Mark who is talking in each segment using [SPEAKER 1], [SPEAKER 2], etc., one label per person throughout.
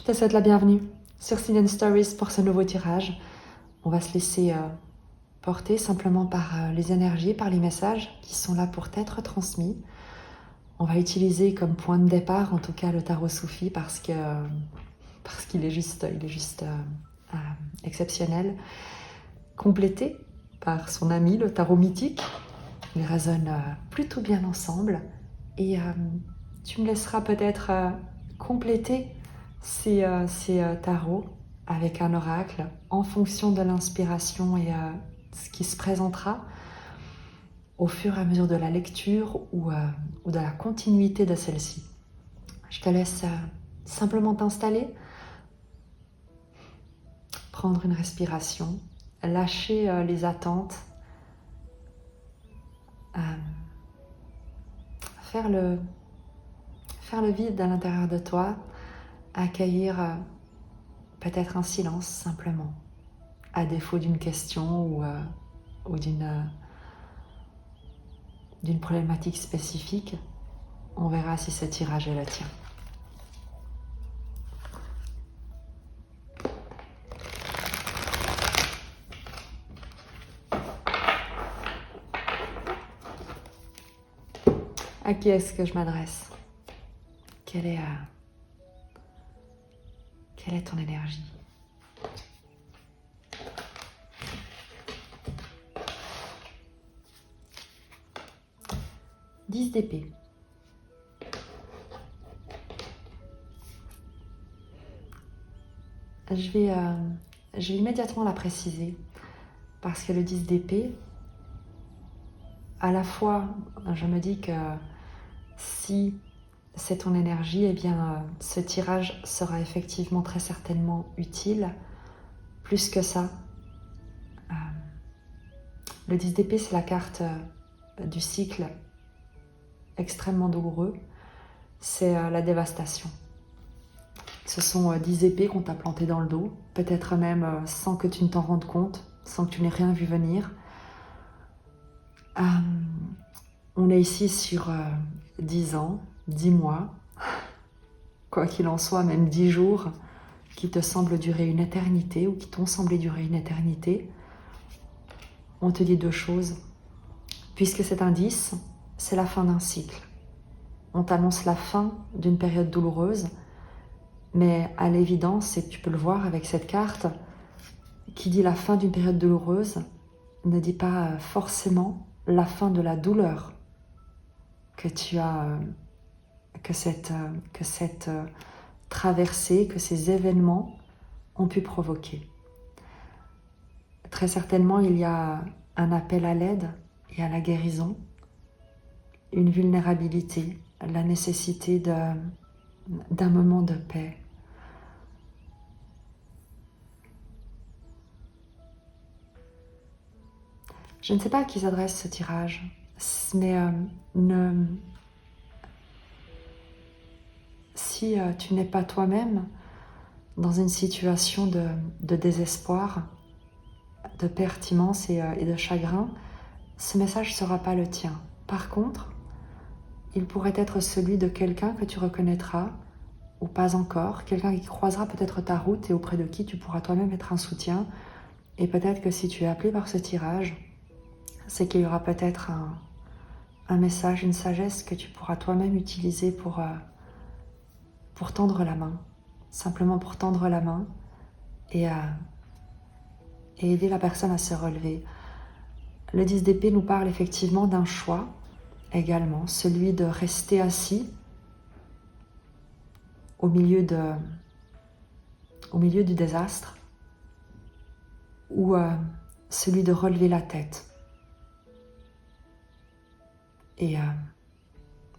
[SPEAKER 1] te souhaite la bienvenue sur Sin Stories pour ce nouveau tirage. On va se laisser porter simplement par les énergies, par les messages qui sont là pour t'être transmis. On va utiliser comme point de départ, en tout cas, le tarot Soufi parce qu'il est juste exceptionnel, complété par son ami, le tarot mythique. Ils résonnent plutôt bien ensemble et tu me laisseras peut-être compléter ces tarots avec un oracle en fonction de l'inspiration et ce qui se présentera au fur et à mesure de la lecture ou de la continuité de celle-ci. Je te laisse simplement t'installer, prendre une respiration, lâcher les attentes, faire le vide à l'intérieur de toi, accueillir peut-être un silence simplement, à défaut d'une question ou d'une problématique spécifique. On verra si ce tirage est le tien. À qui est-ce que je m'adresse? Quelle est ton énergie? « 10 d'épée. Je vais immédiatement la préciser parce que le 10 d'épée, à la fois, je me dis que si c'est ton énergie, eh bien, ce tirage sera effectivement très certainement utile. Plus que ça, le 10 d'épée, c'est la carte du cycle extrêmement douloureux. C'est la dévastation. Ce sont 10 épées qu'on t'a plantées dans le dos, peut-être même sans que tu ne t'en rendes compte, sans que tu n'aies rien vu venir. On est ici sur 10 ans, 10 mois, quoi qu'il en soit, même 10 jours qui te semblent durer une éternité ou qui t'ont semblé durer une éternité. On te dit deux choses. Puisque c'est un 10, c'est la fin d'un cycle. On t'annonce la fin d'une période douloureuse, mais à l'évidence, et tu peux le voir avec cette carte, qui dit la fin d'une période douloureuse ne dit pas forcément la fin de la douleur que tu as, que cette traversée, que ces événements ont pu provoquer. Très certainement, il y a un appel à l'aide et à la guérison, une vulnérabilité, la nécessité d'un moment de paix. Je ne sais pas à qui s'adresse ce tirage, mais si tu n'es pas toi-même dans une situation de désespoir, de perte immense et de chagrin, ce message ne sera pas le tien. Par contre, il pourrait être celui de quelqu'un que tu reconnaîtras, ou pas encore, quelqu'un qui croisera peut-être ta route et auprès de qui tu pourras toi-même être un soutien. Et peut-être que si tu es appelé par ce tirage, c'est qu'il y aura peut-être un message, une sagesse que tu pourras toi-même utiliser pour tendre la main, simplement pour tendre la main et aider la personne à se relever. Le 10 d'épée nous parle effectivement d'un choix également, celui de rester assis au milieu du désastre ou celui de relever la tête et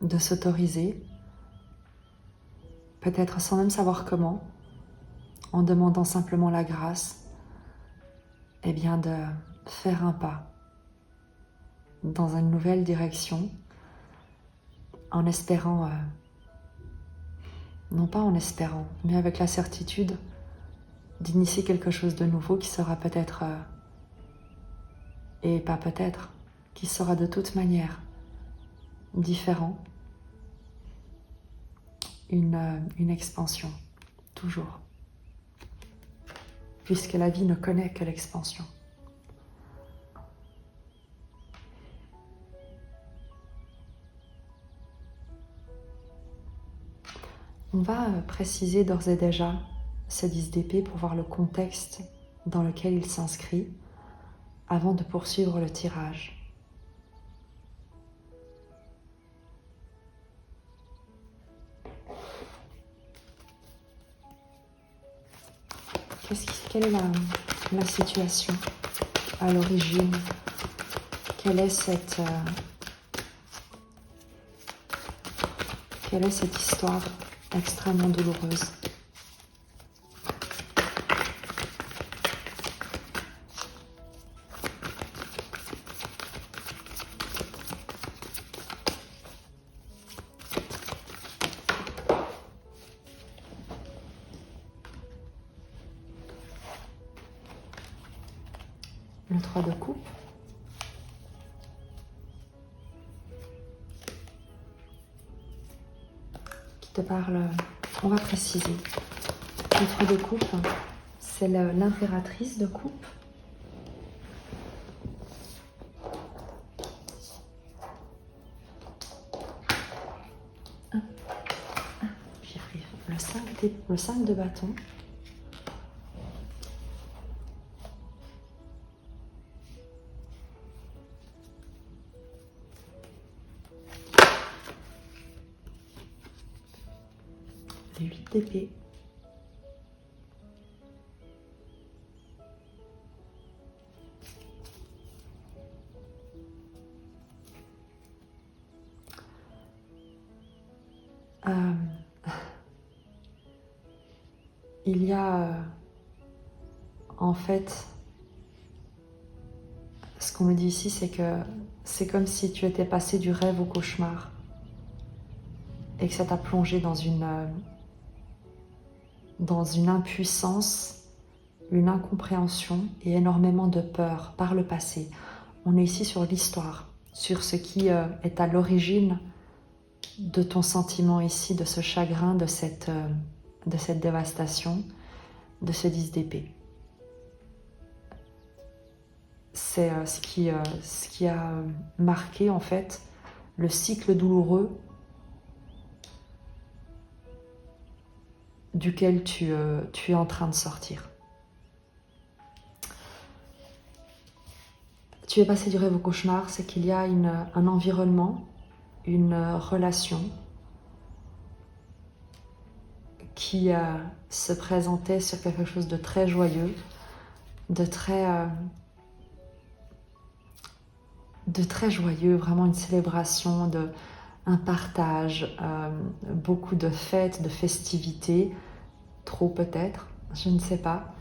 [SPEAKER 1] de s'autoriser, peut-être sans même savoir comment, en demandant simplement la grâce, eh bien de faire un pas dans une nouvelle direction, en espérant, non pas en espérant, mais avec la certitude d'initier quelque chose de nouveau qui sera peut-être, et pas peut-être, qui sera de toute manière différent, une expansion, toujours. Puisque la vie ne connaît que l'expansion. On va préciser d'ores et déjà ce 10 d'épée pour voir le contexte dans lequel il s'inscrit avant de poursuivre le tirage. Quelle est la situation à l'origine? Quelle est cette histoire extrêmement douloureuse? Le 3 de coupe. Qui te parle, on va préciser. Le 3 de coupe, c'est l'impératrice de coupe. J'y arrive. Le 5 de bâton. Le 8 d'épée. Il y a en fait, ce qu'on me dit ici, c'est que c'est comme si tu étais passé du rêve au cauchemar et que ça t'a plongé dans une impuissance, une incompréhension et énormément de peur par le passé. On est ici sur l'histoire, sur ce qui est à l'origine de ton sentiment ici, de ce chagrin, de cette dévastation, de ce 10 d'épée. C'est ce qui a marqué en fait le cycle douloureux duquel tu es en train de sortir. Tu es passé du rêve au cauchemar, c'est qu'il y a un environnement, une relation qui se présentait sur quelque chose de très joyeux, de très joyeux, vraiment une célébration, un partage, beaucoup de fêtes, de festivités, trop peut-être, je ne sais pas.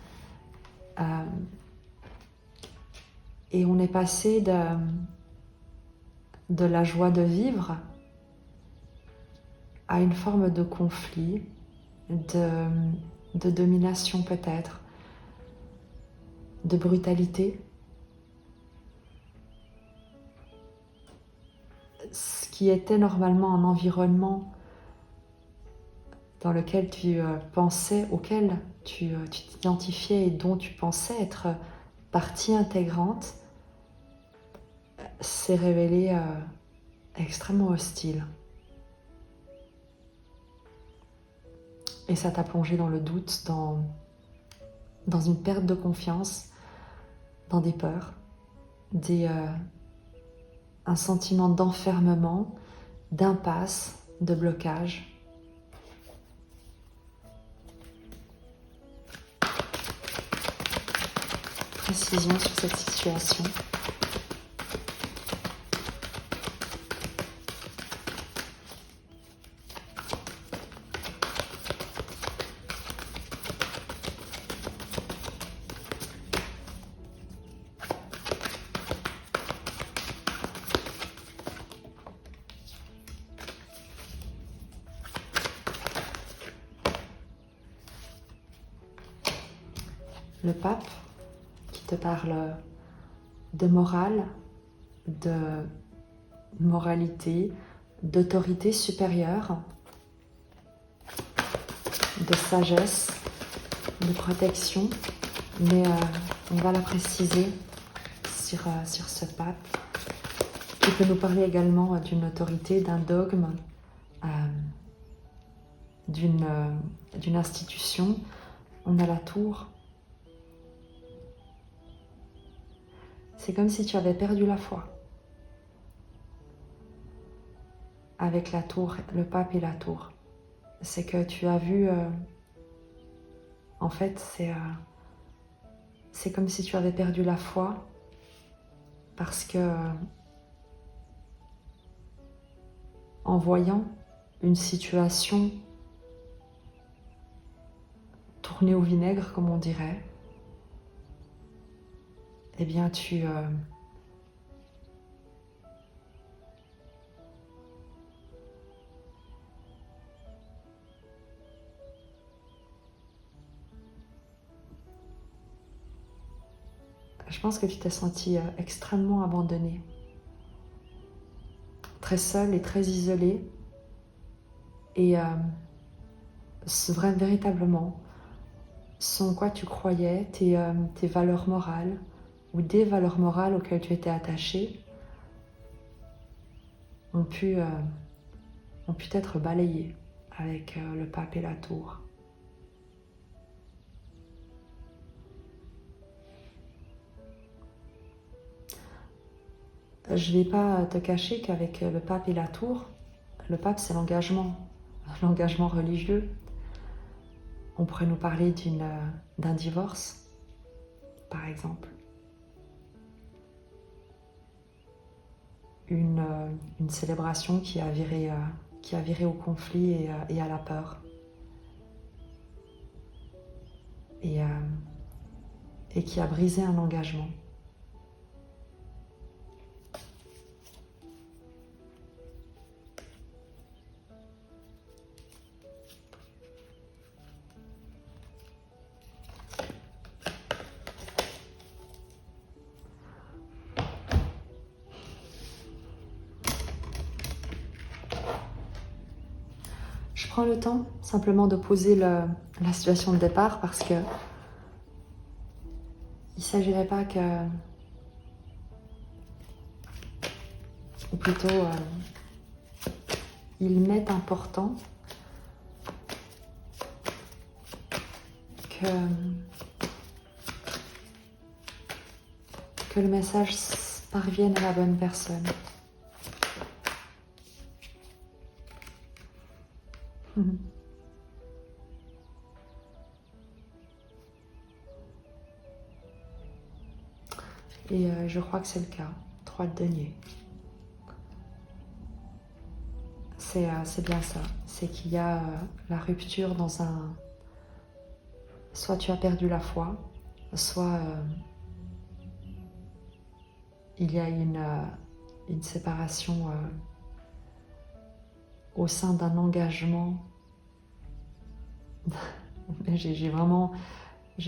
[SPEAKER 1] Et on est passé de la joie de vivre à une forme de conflit, de domination peut-être, de brutalité. Ce qui était normalement un environnement dans lequel tu pensais, auquel tu t'identifiais et dont tu pensais être partie intégrante, s'est révélé extrêmement hostile. Et ça t'a plongé dans le doute, dans une perte de confiance, dans des peurs, un sentiment d'enfermement, d'impasse, de blocage. Précision sur cette situation. Le pape qui te parle de morale, de moralité, d'autorité supérieure. de sagesse, de protection, mais on va la préciser sur ce pape, qui peut nous parler également d'une autorité, d'un dogme, d'une institution. On a la tour. C'est comme si tu avais perdu la foi. Avec la tour, le pape et la tour. C'est que tu as vu... en fait, c'est comme si tu avais perdu la foi parce que en voyant une situation tournée au vinaigre, comme on dirait, eh bien je pense que tu t'es senti extrêmement abandonné, très seul et très isolé, et véritablement, ce en quoi tu croyais, tes valeurs morales, ou des valeurs morales auxquelles tu étais attaché, ont pu être balayées avec le pape et la tour. Je ne vais pas te cacher qu'avec le pape et la tour, le pape c'est l'engagement religieux. On pourrait nous parler d'un divorce, par exemple. Une célébration qui a viré au conflit et à la peur. Et qui a brisé un engagement. Je prends le temps simplement de poser la situation de départ parce que il ne s'agirait pas que, ou plutôt il m'est important que le message parvienne à la bonne personne. Et je crois que c'est le cas. 3 de denier. C'est bien ça. C'est qu'il y a la rupture dans un... Soit tu as perdu la foi, soit il y a une séparation au sein d'un engagement. J'ai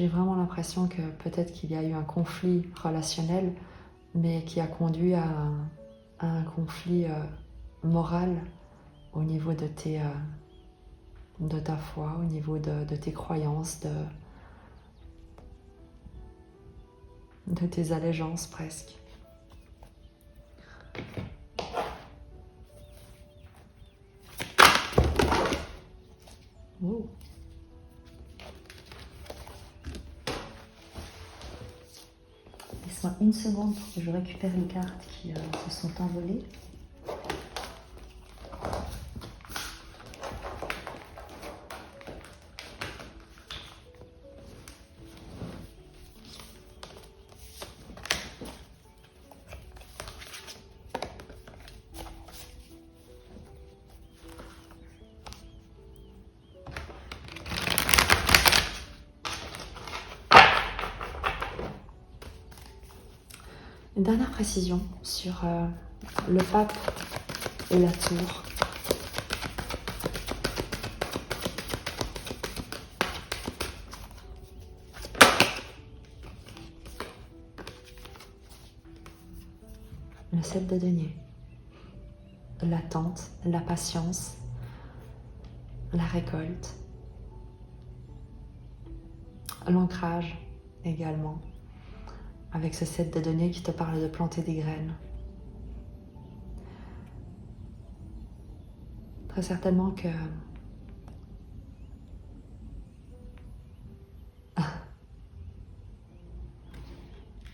[SPEAKER 1] vraiment l'impression que peut-être qu'il y a eu un conflit relationnel, mais qui a conduit à un conflit moral au niveau de ta foi, au niveau de tes croyances, de tes allégeances presque. Ouh. Laisse-moi une seconde pour que je récupère les cartes qui se sont envolées. Une dernière précision sur le pape et la tour. Le 7 de denier. L'attente, la patience, la récolte. L'ancrage également, avec ce set de deniers qui te parle de planter des graines. Très certainement que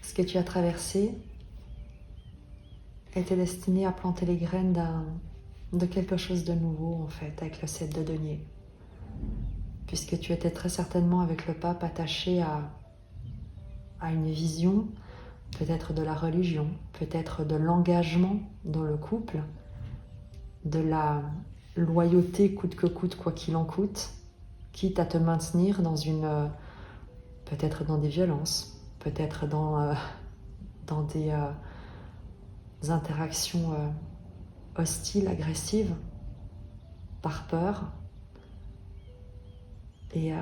[SPEAKER 1] ce que tu as traversé était destiné à planter les graines de quelque chose de nouveau en fait, avec le 7 de denier. Puisque tu étais très certainement avec le pape attaché à une vision, peut-être de la religion, peut-être de l'engagement dans le couple, de la loyauté coûte que coûte, quoi qu'il en coûte, quitte à te maintenir dans peut-être dans des violences, peut-être dans des interactions hostiles, agressives, par peur. Et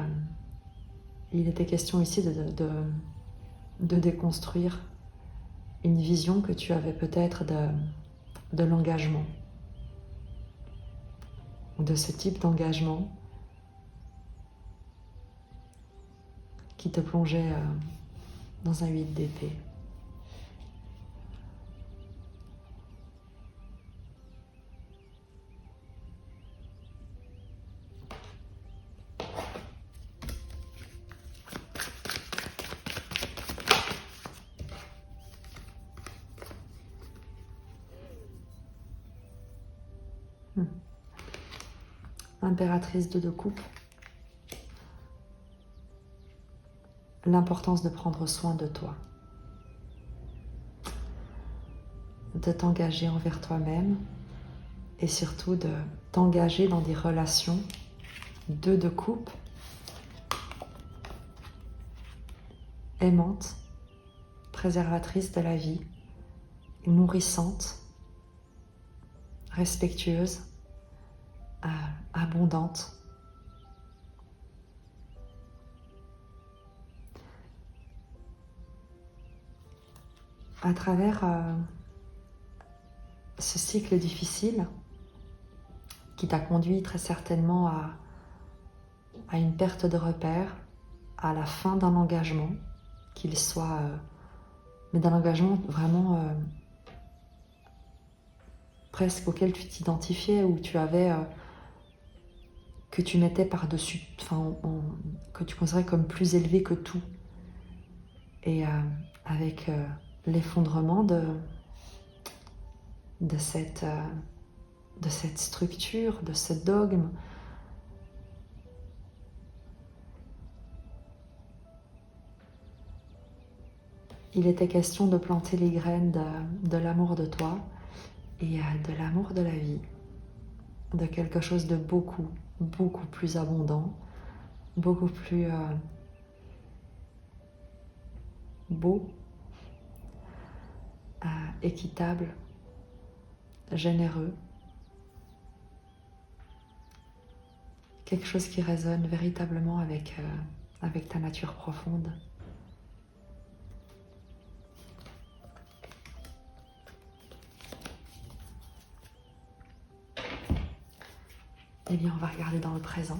[SPEAKER 1] il était question ici de déconstruire une vision que tu avais peut-être de l'engagement, de ce type d'engagement qui te plongeait dans un 8 d'épée. Impératrice de 2 coupes. L'importance de prendre soin de toi. De t'engager envers toi-même et surtout de t'engager dans des relations de couple aimantes, préservatrices de la vie, nourrissantes, respectueuses, abondantes. À travers ce cycle difficile qui t'a conduit très certainement à une perte de repère, à la fin d'un engagement, qu'il soit, mais d'un engagement vraiment presque auquel tu t'identifiais, où tu avais, que tu mettais par-dessus, que tu considérais comme plus élevé que tout. Et avec l'effondrement de cette structure, de ce dogme, il était question de planter les graines de l'amour de toi et de l'amour de la vie, de quelque chose de beaucoup, beaucoup plus abondant, beaucoup plus beau, équitable, généreux, quelque chose qui résonne véritablement avec ta nature profonde. Eh bien, on va regarder dans le présent.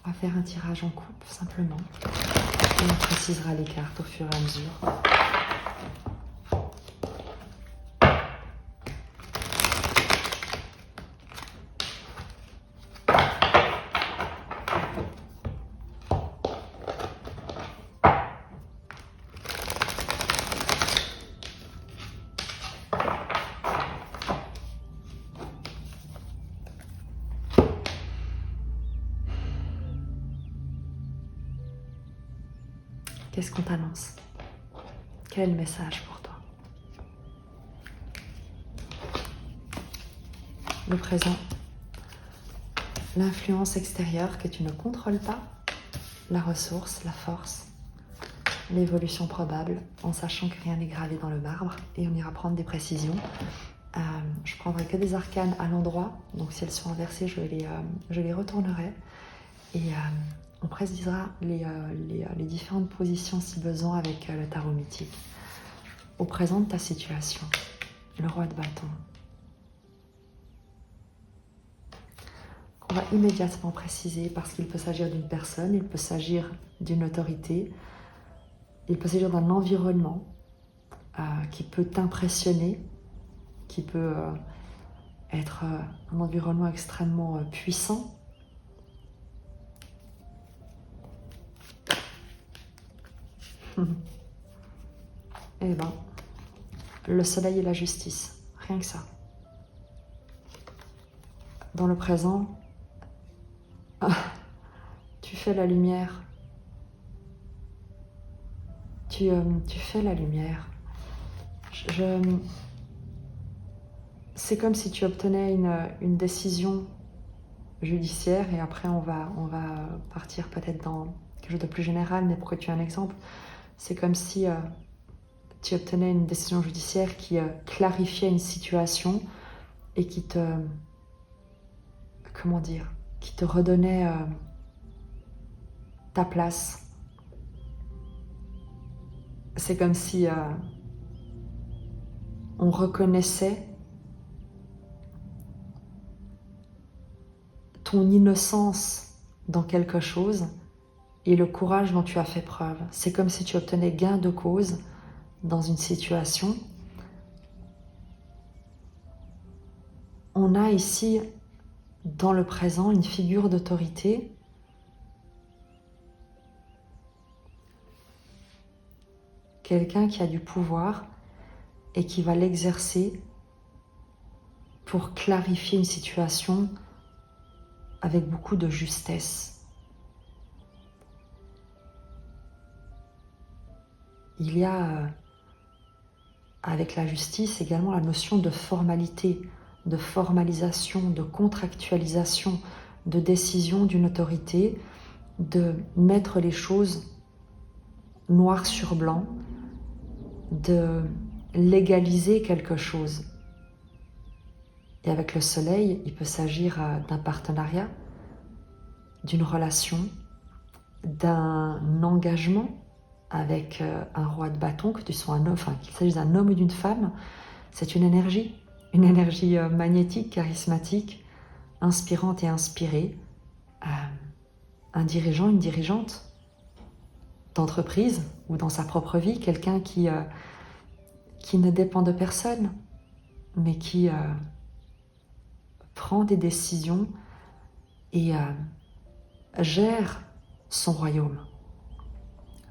[SPEAKER 1] On va faire un tirage en coupe, simplement. Et on précisera les cartes au fur et à mesure. Qu'est-ce qu'on t'annonce? Quel message pour toi? Le présent, l'influence extérieure que tu ne contrôles pas, la ressource, la force, l'évolution probable, en sachant que rien n'est gravé dans le marbre, et on ira prendre des précisions. Je prendrai que des arcanes à l'endroit, donc si elles sont inversées, je les retournerai, et on précisera les différentes positions si besoin avec le tarot mythique. Au présent de ta situation, le roi de bâton. On va immédiatement préciser parce qu'il peut s'agir d'une personne, il peut s'agir d'une autorité, il peut s'agir d'un environnement qui peut t'impressionner, qui peut être un environnement extrêmement puissant. Eh ben, le soleil et la justice, rien que ça. Dans le présent, tu fais la lumière. Tu fais la lumière. C'est comme si tu obtenais une décision judiciaire et après on va partir peut-être dans quelque chose de plus général, mais pour que tu aies un exemple, c'est comme si tu obtenais une décision judiciaire qui clarifiait une situation et qui te, comment dire, qui te redonnait ta place. C'est comme si on reconnaissait ton innocence dans quelque chose et le courage dont tu as fait preuve. C'est comme si tu obtenais gain de cause dans une situation. On a ici, dans le présent, une figure d'autorité quelqu'un qui a du pouvoir et qui va l'exercer pour clarifier une situation avec beaucoup de justesse. Il y a avec la justice également la notion de formalité, de formalisation, de contractualisation, de décision d'une autorité, de mettre les choses noir sur blanc, de légaliser quelque chose. Et avec le soleil, il peut s'agir d'un partenariat, d'une relation, d'un engagement avec un roi de bâton, que tu sois un homme, enfin qu'il s'agisse d'un homme ou d'une femme. C'est une énergie magnétique, charismatique, inspirante et inspirée. Un dirigeant, une dirigeante d'entreprise ou dans sa propre vie, quelqu'un qui ne dépend de personne, mais qui prend des décisions et gère son royaume.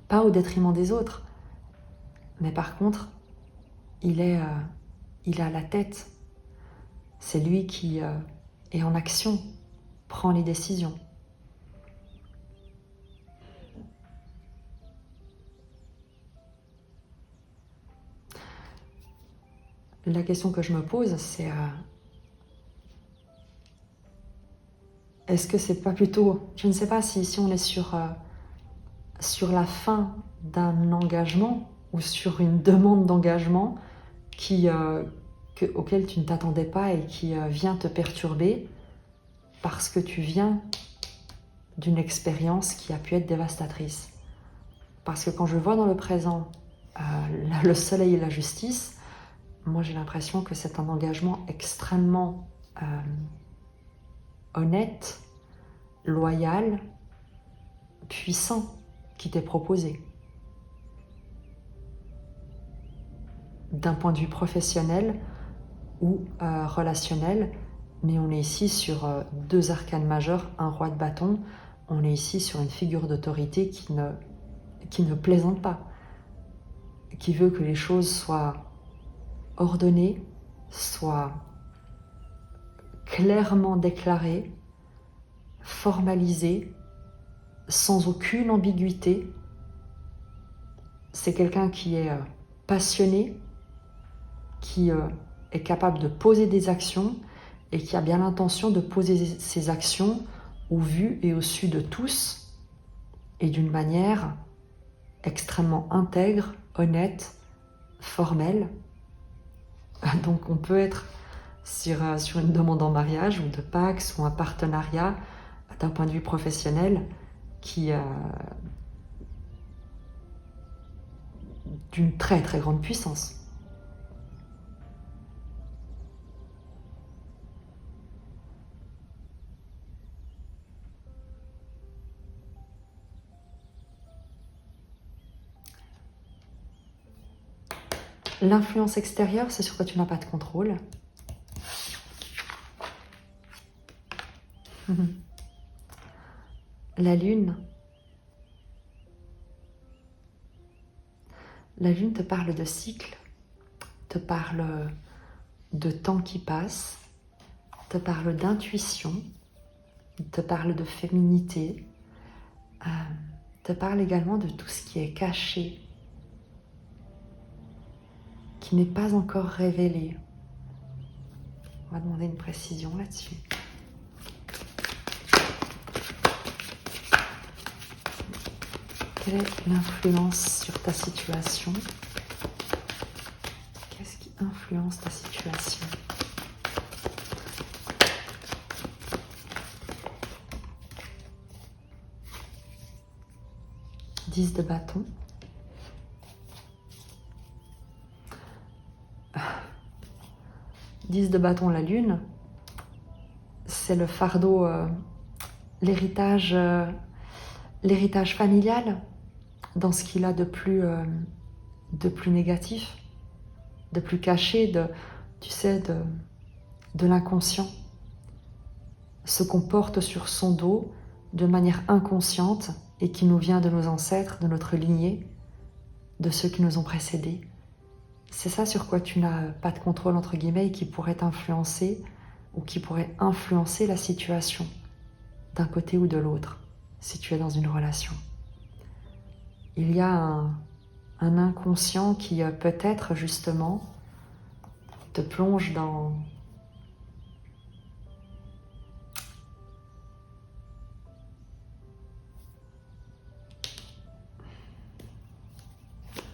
[SPEAKER 1] Pas au détriment des autres, mais par contre, il est à la tête. C'est lui qui est en action, prend les décisions. La question que je me pose, c'est est-ce que c'est pas plutôt, je ne sais pas si on est sur la fin d'un engagement ou sur une demande d'engagement auquel tu ne t'attendais pas et qui vient te perturber parce que tu viens d'une expérience qui a pu être dévastatrice. Parce que quand je vois dans le présent le soleil et la justice, moi j'ai l'impression que c'est un engagement extrêmement honnête, loyal, puissant qui t'est proposé. D'un point de vue professionnel ou relationnel, mais on est ici sur deux arcanes majeurs, un roi de bâton, on est ici sur une figure d'autorité qui ne plaisante pas, qui veut que les choses soient ordonnées, soient clairement déclarées, formalisées, sans aucune ambiguïté. C'est quelqu'un qui est passionné, qui est capable de poser des actions et qui a bien l'intention de poser ses actions au vu et au su de tous et d'une manière extrêmement intègre, honnête, formelle. Donc on peut être sur une demande en mariage ou de Pax ou un partenariat d'un point de vue professionnel qui d'une très très grande puissance. L'influence extérieure, c'est sur quoi tu n'as pas de contrôle. La lune te parle de cycle, te parle de temps qui passe, te parle d'intuition, te parle de féminité, te parle également de tout ce qui est caché, qui n'est pas encore révélé. On va demander une précision là-dessus. Quelle est l'influence sur ta situation? Qu'est-ce qui influence ta situation? Dix de bâton. Dix de bâton, la lune. C'est le fardeau, l'héritage familial dans ce qu'il a de plus négatif, de plus caché, de l'inconscient. Ce qu'on porte sur son dos de manière inconsciente et qui nous vient de nos ancêtres, de notre lignée, de ceux qui nous ont précédés. C'est ça sur quoi tu n'as pas de contrôle, entre guillemets, et qui pourrait t'influencer ou qui pourrait influencer la situation d'un côté ou de l'autre, si tu es dans une relation. Il y a un inconscient qui peut-être justement te plonge dans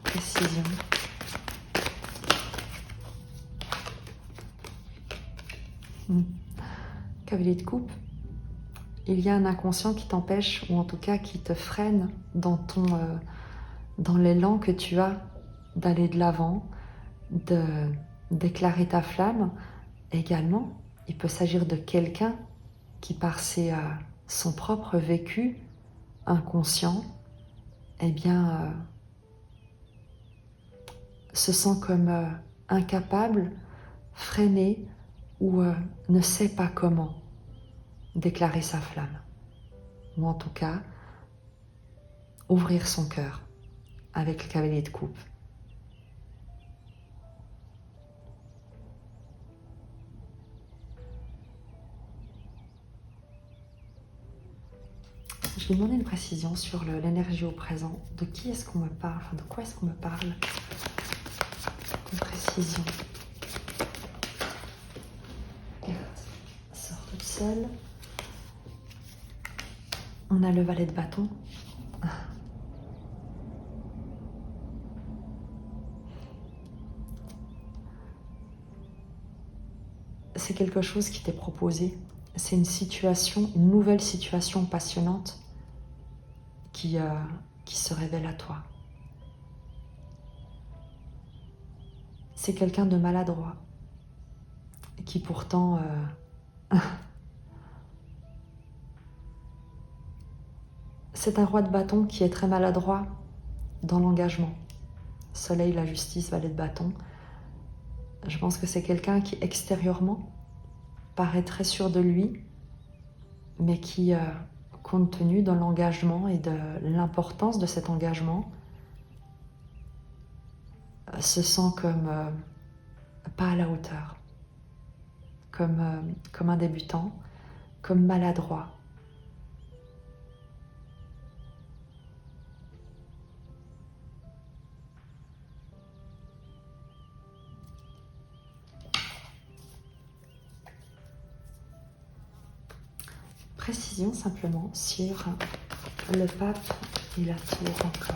[SPEAKER 1] précision. Cavalier de coupe. Il y a un inconscient qui t'empêche, ou en tout cas qui te freine dans l'élan que tu as d'aller de l'avant, d'éclairer ta flamme. Également, il peut s'agir de quelqu'un qui, par son propre vécu inconscient, eh bien, se sent comme incapable, freiné ou ne sait pas comment déclarer sa flamme. Ou en tout cas, ouvrir son cœur avec le cavalier de coupe. Je vais demander une précision sur l'énergie au présent. De qui est-ce qu'on me parle? Enfin, de quoi est-ce qu'on me parle? Une précision. Sort toute seule. On a le valet de bâton. C'est quelque chose qui t'est proposé. C'est une situation, une nouvelle situation passionnante qui se révèle à toi. C'est quelqu'un de maladroit qui pourtant c'est un roi de bâton qui est très maladroit dans l'engagement. Soleil, la justice, valet de bâton. Je pense que c'est quelqu'un qui extérieurement paraît très sûr de lui, mais qui, compte tenu de l'engagement et de l'importance de cet engagement, se sent comme pas à la hauteur, comme un débutant, comme maladroit. Précision simplement sur le pape et la tour encore.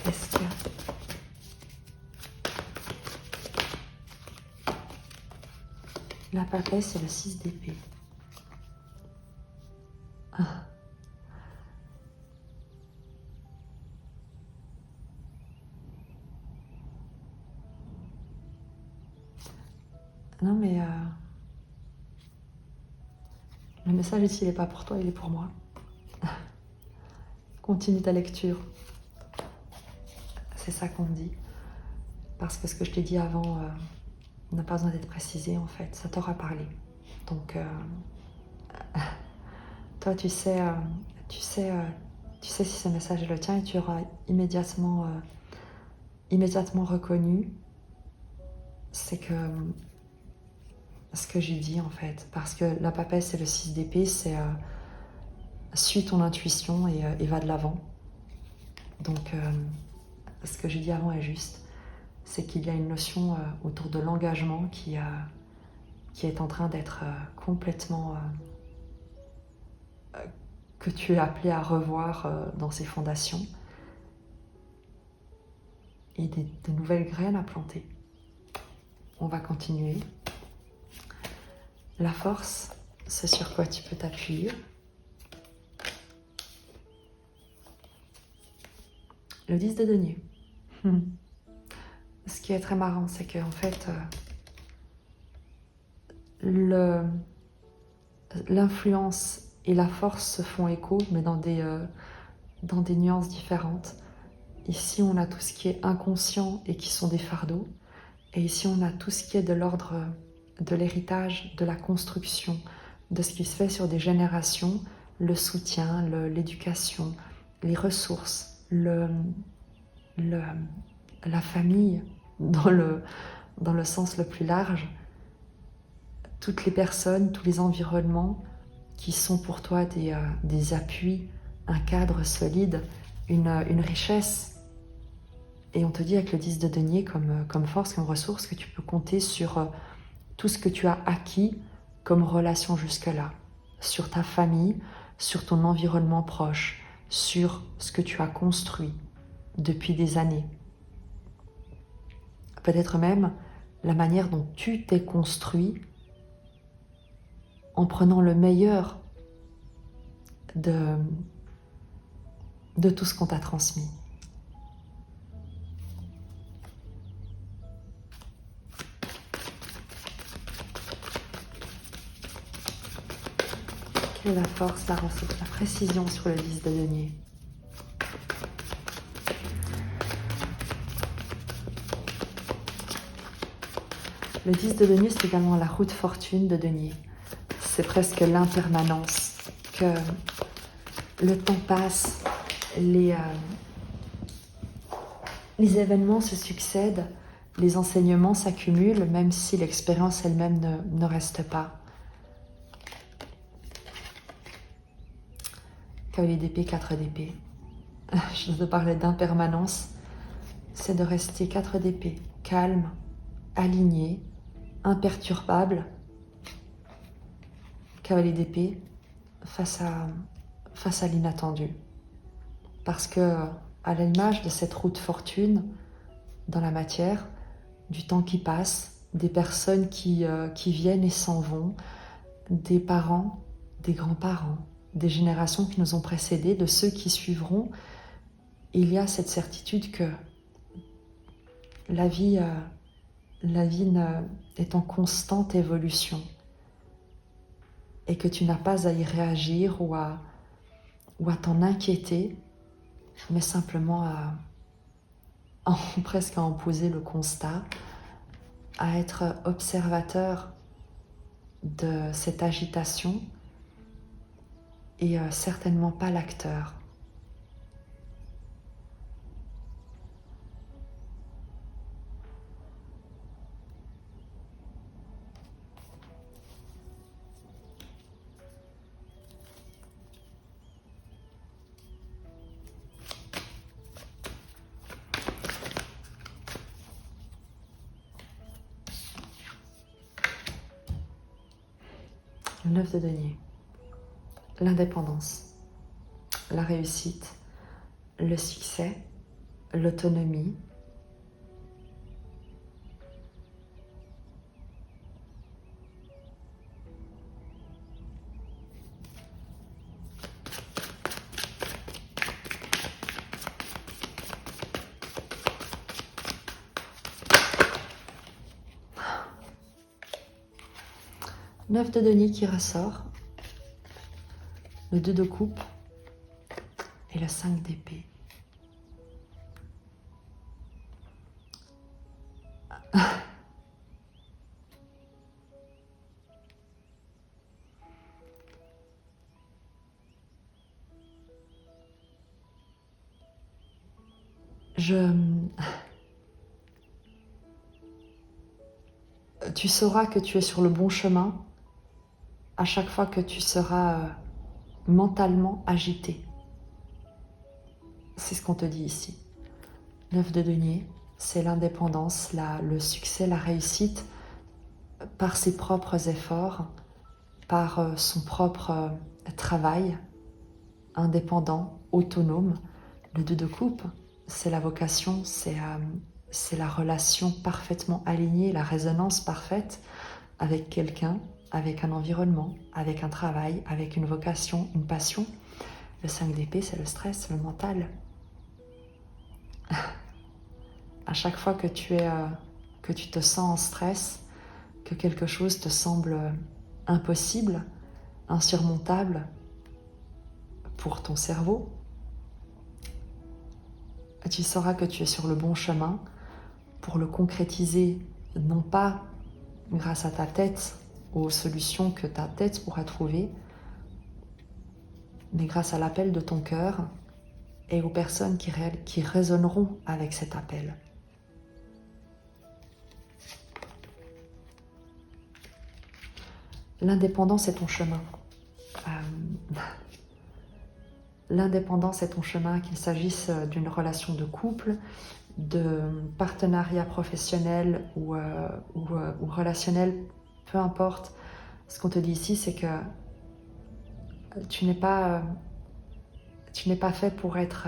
[SPEAKER 1] Est-ce que la papesse, c'est le 6 d'épée. Non mais le message ici, il n'est pas pour toi, il est pour moi. Continue ta lecture. c'est ça qu'on dit. Parce que ce que je t'ai dit avant n'a pas besoin d'être précisé en fait, ça t'aura parlé. Donc, toi tu sais si ce message est le tien et tu auras immédiatement reconnu c'est que ce que j'ai dit en fait. Parce que la papesse et le 6 d'épée, c'est suis ton intuition et va de l'avant. Donc, ce que j'ai dit avant est juste. C'est qu'il y a une notion autour de l'engagement qui est en train d'être complètement... que tu es appelé à revoir dans ses fondations. Et de nouvelles graines à planter. On va continuer. La force, c'est sur quoi tu peux t'appuyer. Le 10 de denier. Ce qui est très marrant, c'est qu'en fait, l'influence et la force se font écho, mais dans des nuances différentes. Ici, on a tout ce qui est inconscient et qui sont des fardeaux. Et ici, on a tout ce qui est de l'ordre de l'héritage, de la construction, de ce qui se fait sur des générations, le soutien, l'éducation, les ressources, la famille, dans le sens le plus large, toutes les personnes, tous les environnements qui sont pour toi des appuis, un cadre solide, une richesse. Et on te dit avec le 10 de denier comme force, comme ressource, que tu peux compter sur tout ce que tu as acquis comme relation jusque-là, sur ta famille, sur ton environnement proche, sur ce que tu as construit depuis des années. Peut-être même la manière dont tu t'es construit en prenant le meilleur de tout ce qu'on t'a transmis. Quelle est la force, la ressource, la précision sur le 10 de denier? Le 10 de denier, c'est également la roue de fortune de denier. C'est presque l'impermanence, que le temps passe, les événements se succèdent, les enseignements s'accumulent, même si l'expérience elle-même ne reste pas. Cavalier d'épée, 4 d'épée. Je te parlais d'impermanence, c'est de rester 4 d'épée, calme, aligné, imperturbable. Cavalier d'épée, face à l'inattendu. Parce que, à l'image de cette roue de fortune dans la matière, du temps qui passe, des personnes qui viennent et s'en vont, des parents, des grands-parents, des générations qui nous ont précédés, de ceux qui suivront, il y a cette certitude que la vie est en constante évolution et que tu n'as pas à y réagir ou à t'en inquiéter, mais simplement presque à en poser le constat, à être observateur de cette agitation et certainement pas l'acteur. Le 9 de denier, l'indépendance, la réussite, le succès, l'autonomie, Neuf de denier qui ressort, le 2 de coupe et le 5 d'épée. Tu sauras que tu es sur le bon chemin à chaque fois que tu seras mentalement agité. C'est ce qu'on te dit ici. 9 de denier, c'est l'indépendance, le succès, la réussite par ses propres efforts, par son propre travail, indépendant, autonome. Le 2 de coupe, c'est la vocation, c'est la relation parfaitement alignée, la résonance parfaite avec quelqu'un, avec un environnement, avec un travail, avec une vocation, une passion. Le 5 d'épée, c'est le stress, le mental. À chaque fois que tu te sens en stress, que quelque chose te semble impossible, insurmontable pour ton cerveau, tu sauras que tu es sur le bon chemin pour le concrétiser, non pas grâce à ta tête, aux solutions que ta tête pourra trouver, mais grâce à l'appel de ton cœur et aux personnes qui résonneront avec cet appel. L'indépendance est ton chemin. L'indépendance est ton chemin, qu'il s'agisse d'une relation de couple, de partenariat professionnel ou relationnel, peu importe. Ce qu'on te dit ici, c'est que tu n'es pas fait pour être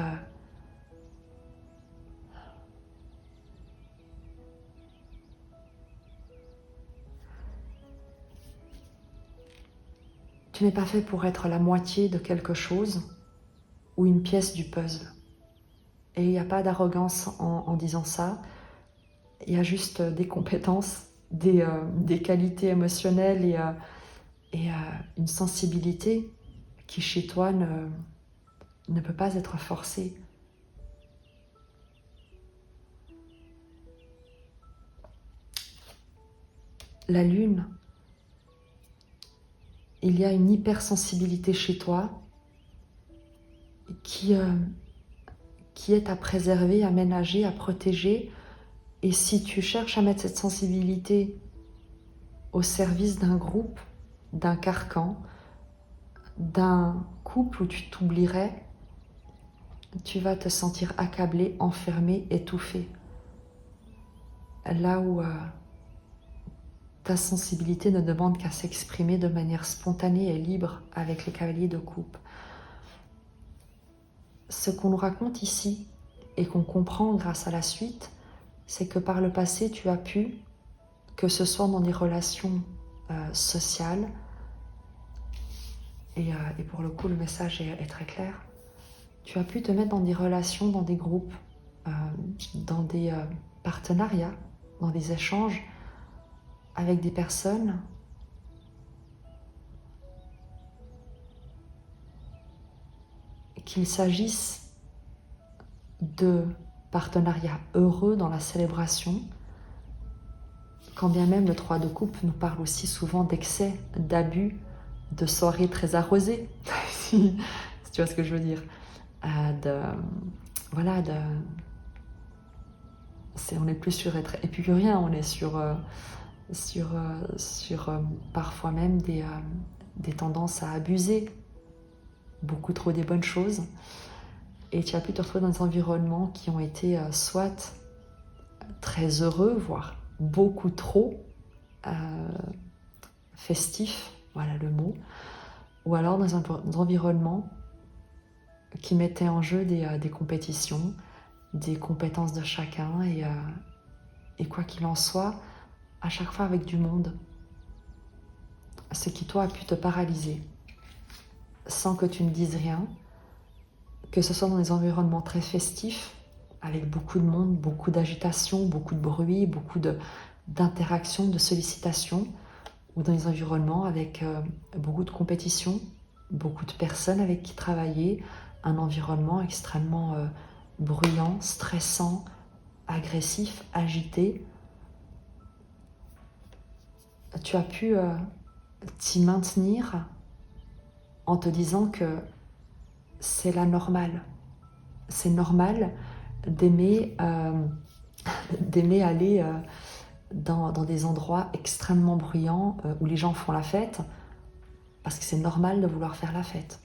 [SPEAKER 1] tu n'es pas fait pour être la moitié de quelque chose ou une pièce du puzzle. Et il n'y a pas d'arrogance en disant ça. Il y a juste des compétences, des qualités émotionnelles et une sensibilité qui chez toi ne peut pas être forcée. La lune, il y a une hypersensibilité chez toi qui est à préserver, à ménager, à protéger. Et si tu cherches à mettre cette sensibilité au service d'un groupe, d'un carcan, d'un couple où tu t'oublierais, tu vas te sentir accablé, enfermé, étouffé. Là où ta sensibilité ne demande qu'à s'exprimer de manière spontanée et libre avec les cavaliers de coupe. Ce qu'on nous raconte ici et qu'on comprend grâce à la suite, c'est que par le passé, tu as pu, que ce soit dans des relations sociales, et pour le coup le message est très clair, tu as pu te mettre dans des relations, dans des groupes, dans des partenariats, dans des échanges avec des personnes qu'il s'agisse de partenariats heureux dans la célébration, quand bien même le 3 de coupe nous parle aussi souvent d'excès, d'abus, de soirées très arrosées, si tu vois ce que je veux dire. On n'est plus sur être épicurien, on est sur parfois même des tendances à abuser beaucoup trop des bonnes choses. Et tu as pu te retrouver dans des environnements qui ont été soit très heureux, voire beaucoup trop festifs, voilà le mot, ou alors dans un environnement qui mettait en jeu des compétitions, des compétences de chacun, et quoi qu'il en soit, à chaque fois avec du monde, ce qui toi a pu te paralyser, sans que tu ne dises rien, que ce soit dans des environnements très festifs, avec beaucoup de monde, beaucoup d'agitation, beaucoup de bruit, beaucoup d'interactions, de sollicitations, ou dans des environnements avec beaucoup de compétition, beaucoup de personnes avec qui travailler, un environnement extrêmement bruyant, stressant, agressif, agité, tu as pu t'y maintenir en te disant que c'est la normale. C'est normal d'aimer aller dans des endroits extrêmement bruyants où les gens font la fête, parce que c'est normal de vouloir faire la fête.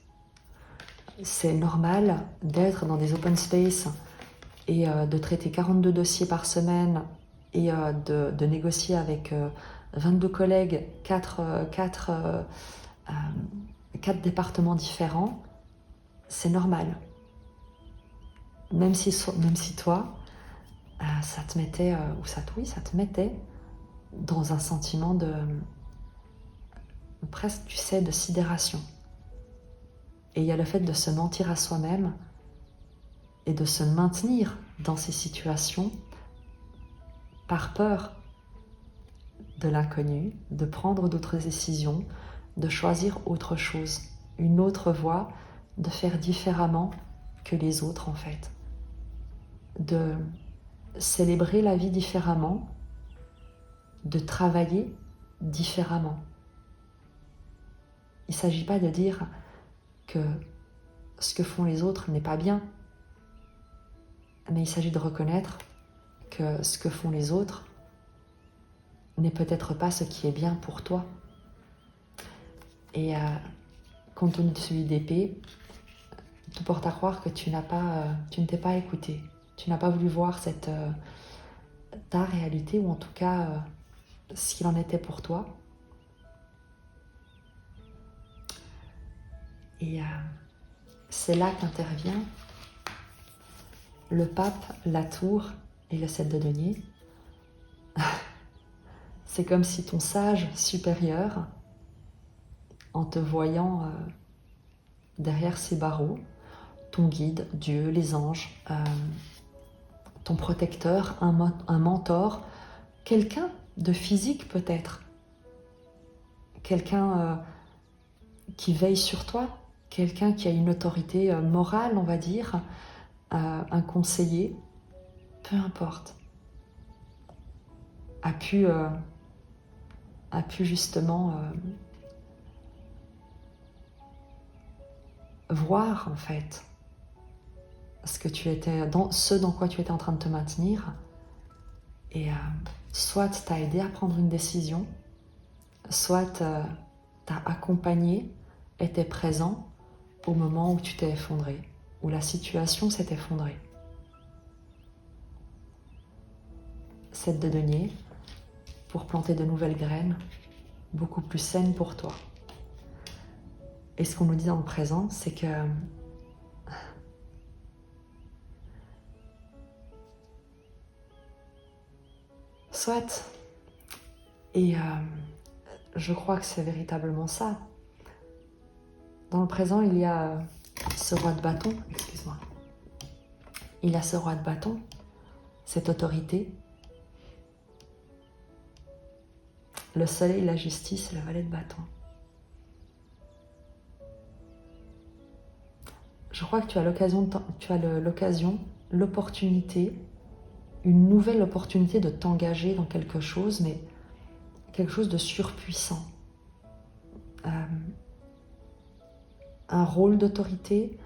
[SPEAKER 1] C'est normal d'être dans des open space et de traiter 42 dossiers par semaine et de négocier avec 22 collègues, 4 départements différents. C'est normal. Même si toi, ça te mettait, ça te mettait dans un sentiment de, presque, tu sais, de sidération. Et il y a le fait de se mentir à soi-même et de se maintenir dans ces situations par peur de l'inconnu, de prendre d'autres décisions, de choisir autre chose, une autre voie, de faire différemment que les autres en fait, de célébrer la vie différemment, de travailler différemment. Il ne s'agit pas de dire que ce que font les autres n'est pas bien, mais il s'agit de reconnaître que ce que font les autres n'est peut-être pas ce qui est bien pour toi. Et compte tenu de celui d'épée, tout porte à croire que tu ne t'es pas écouté. Tu n'as pas voulu voir ta réalité, ou en tout cas ce qu'il en était pour toi. Et c'est là qu'intervient le pape, la tour et le 7 de denier. C'est comme si ton sage supérieur, en te voyant derrière ces barreaux, ton guide, Dieu, les anges, ton protecteur, un mentor, quelqu'un de physique peut-être, quelqu'un qui veille sur toi, quelqu'un qui a une autorité morale, on va dire, un conseiller, peu importe, a pu justement voir en fait ce dans quoi tu étais en train de te maintenir, et soit t'a aidé à prendre une décision, soit t'a accompagné, était présent au moment où tu t'es effondré, où la situation s'est effondrée. 7 de denier, pour planter de nouvelles graines, beaucoup plus saines pour toi. Et ce qu'on nous dit dans le présent, c'est que soit, et je crois que c'est véritablement ça. Dans le présent, il y a ce roi de bâton, excuse-moi. Il y a ce roi de bâton, cette autorité, le soleil, la justice et la valet de bâton. Je crois que tu as l'opportunité, une nouvelle opportunité de t'engager dans quelque chose, mais quelque chose de surpuissant. Un rôle d'autorité,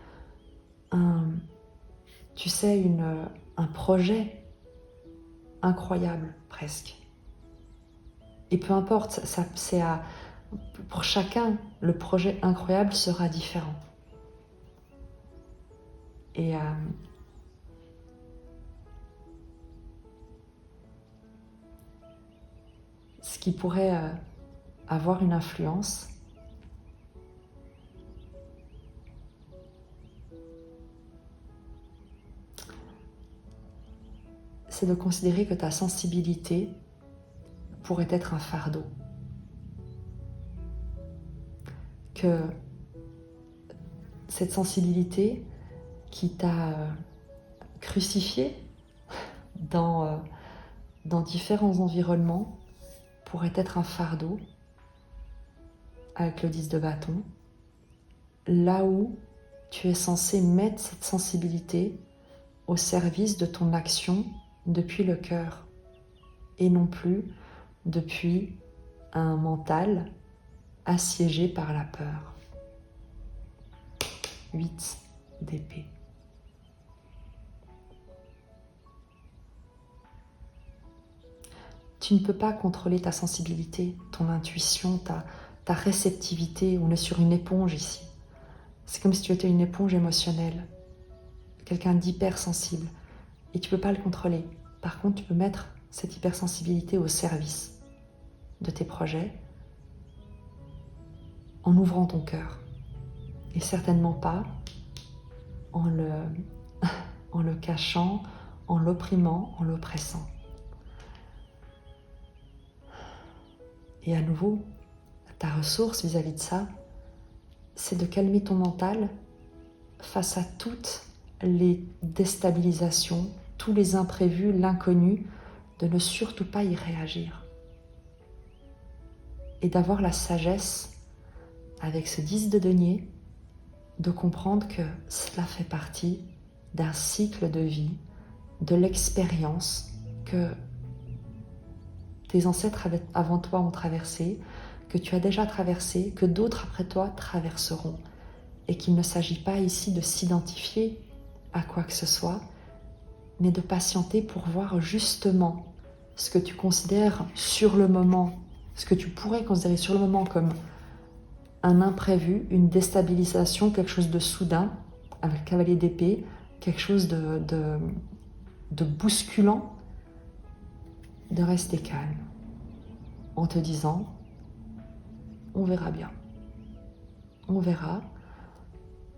[SPEAKER 1] tu sais, un projet incroyable presque. Et peu importe, pour chacun, le projet incroyable sera différent. Et ce qui pourrait avoir une influence, c'est de considérer que ta sensibilité pourrait être un fardeau. Que cette sensibilité qui t'a crucifié dans différents environnements pourrait être un fardeau avec le 10 de bâton, là où tu es censé mettre cette sensibilité au service de ton action depuis le cœur et non plus depuis un mental assiégé par la peur. 8 d'épée. Tu ne peux pas contrôler ta sensibilité, ton intuition, ta réceptivité. On est sur une éponge ici. C'est comme si tu étais une éponge émotionnelle, quelqu'un d'hypersensible, et tu ne peux pas le contrôler. Par contre, tu peux mettre cette hypersensibilité au service de tes projets en ouvrant ton cœur, et certainement pas en le cachant, en l'opprimant, en l'oppressant. Et à nouveau, ta ressource vis-à-vis de ça, c'est de calmer ton mental face à toutes les déstabilisations, tous les imprévus, l'inconnu, de ne surtout pas y réagir. Et d'avoir la sagesse, avec ce 10 de denier, de comprendre que cela fait partie d'un cycle de vie, de l'expérience que tes ancêtres avant toi ont traversé, que tu as déjà traversé, que d'autres après toi traverseront. Et qu'il ne s'agit pas ici de s'identifier à quoi que ce soit, mais de patienter pour voir justement ce que tu considères sur le moment, ce que tu pourrais considérer sur le moment comme un imprévu, une déstabilisation, quelque chose de soudain, avec le cavalier d'épée, quelque chose de bousculant, de rester calme, en te disant, on verra bien, on verra.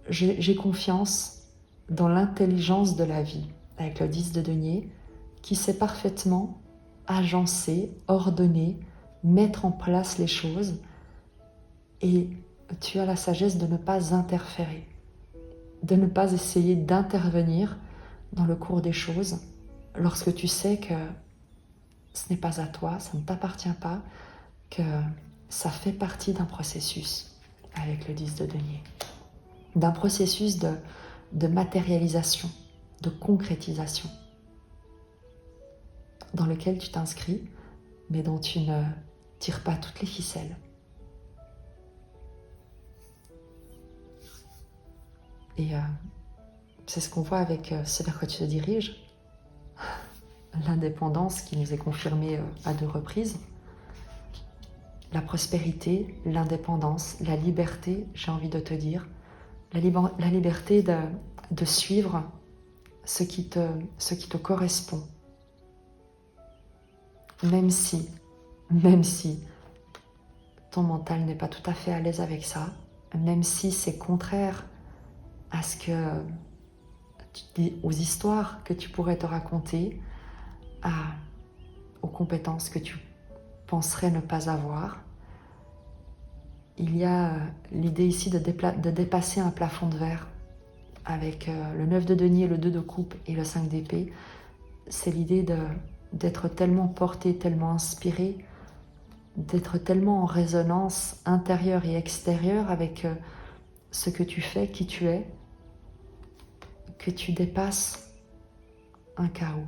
[SPEAKER 1] J'ai confiance dans l'intelligence de la vie, avec le 10 de denier, qui sait parfaitement agencer, ordonner, mettre en place les choses, et tu as la sagesse de ne pas interférer, de ne pas essayer d'intervenir dans le cours des choses lorsque tu sais que ce n'est pas à toi, ça ne t'appartient pas, que ça fait partie d'un processus avec le 10 de denier, d'un processus de matérialisation, de concrétisation, dans lequel tu t'inscris, mais dont tu ne tires pas toutes les ficelles. Et c'est ce qu'on voit avec ce vers quoi tu te diriges, l'indépendance qui nous est confirmée à 2 reprises, la prospérité, l'indépendance, la liberté, j'ai envie de te dire, la liberté de suivre ce qui te correspond, même si ton mental n'est pas tout à fait à l'aise avec ça, même si c'est contraire à aux histoires que tu pourrais te raconter, aux compétences que tu penserais ne pas avoir. Il y a l'idée ici de dépasser un plafond de verre avec le 9 de denier, le 2 de coupe et le 5 d'épée. C'est l'idée d'être tellement porté, tellement inspiré, d'être tellement en résonance intérieure et extérieure avec ce que tu fais, qui tu es, que tu dépasses un chaos.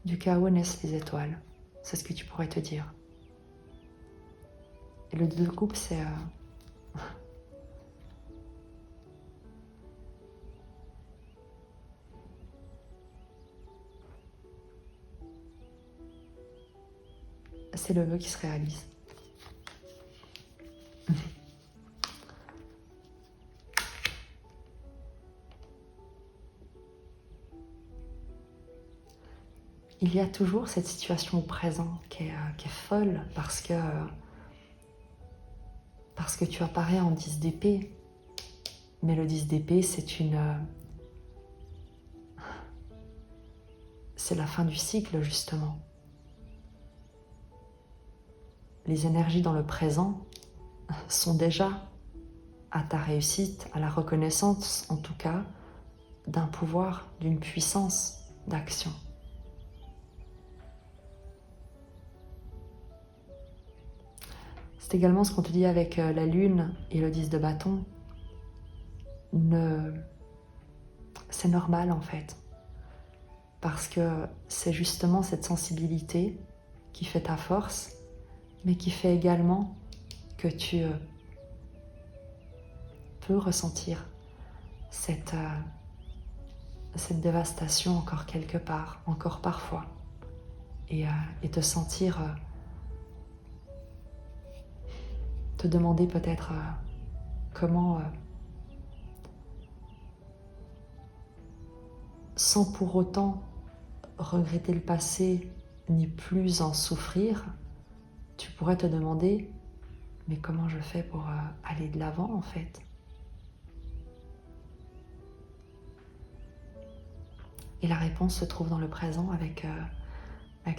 [SPEAKER 1] Du chaos naissent les étoiles, c'est ce que tu pourrais te dire. Et le 2 de coupe, c'est c'est le vœu qui se réalise. Il y a toujours cette situation au présent qui est folle parce que tu apparais en 10 d'épée. Mais le 10 d'épée, c'est la fin du cycle, justement. Les énergies dans le présent sont déjà à ta réussite, à la reconnaissance, en tout cas, d'un pouvoir, d'une puissance d'action. C'est également ce qu'on te dit avec la lune et le 10 de bâton. C'est normal en fait. parce que c'est justement cette sensibilité qui fait ta force, mais qui fait également que tu peux ressentir cette dévastation encore quelque part, encore parfois, et te sentir, te demander peut-être comment, sans pour autant regretter le passé ni plus en souffrir, tu pourrais te demander, mais comment je fais pour aller de l'avant en fait? Et la réponse se trouve dans le présent avec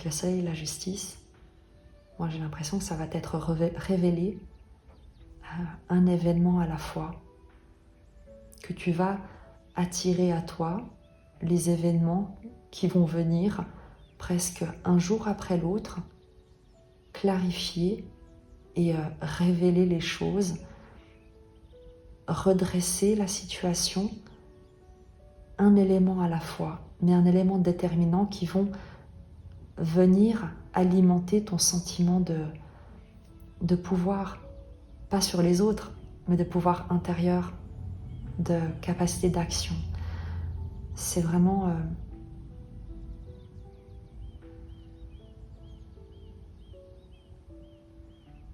[SPEAKER 1] le soleil et la justice. Moi j'ai l'impression que ça va t'être révélé un événement à la fois, que tu vas attirer à toi les événements qui vont venir presque un jour après l'autre, clarifier et révéler les choses, redresser la situation, un élément à la fois, mais un élément déterminant qui vont venir alimenter ton sentiment de pouvoir, pas sur les autres, mais de pouvoir intérieur, de capacité d'action. C'est vraiment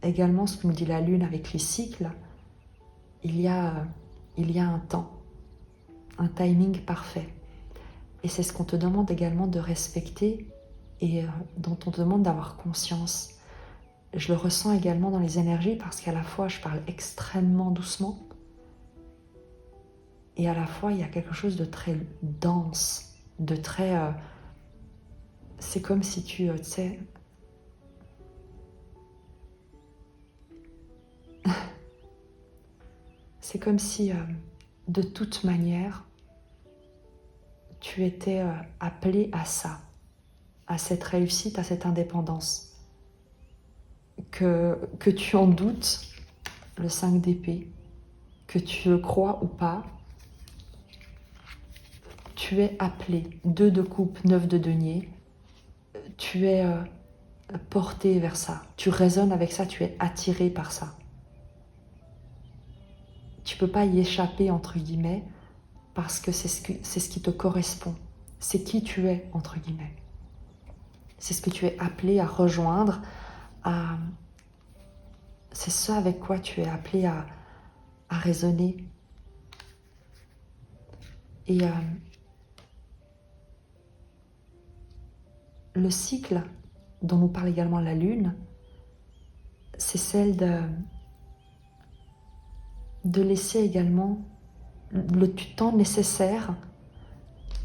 [SPEAKER 1] également ce que nous dit la Lune avec les cycles. Il y a un temps, un timing parfait. Et c'est ce qu'on te demande également de respecter et dont on te demande d'avoir conscience. Je le ressens également dans les énergies parce qu'à la fois je parle extrêmement doucement et à la fois il y a quelque chose de très dense, de très... c'est comme si tu sais... c'est comme si de toute manière tu étais appelé à ça, à cette réussite, à cette indépendance. Que tu en doutes, le 5 d'épée, que tu le crois ou pas, tu es appelé, 2 de coupe, 9 de denier, tu es porté vers ça, tu résonnes avec ça, tu es attiré par ça. Tu peux pas y échapper, entre guillemets, parce que c'est ce qui te correspond, c'est qui tu es, entre guillemets. C'est ce que tu es appelé à rejoindre, c'est ça avec quoi tu es appelé à raisonner. Et le cycle dont nous parle également la Lune, c'est celle de laisser également le temps nécessaire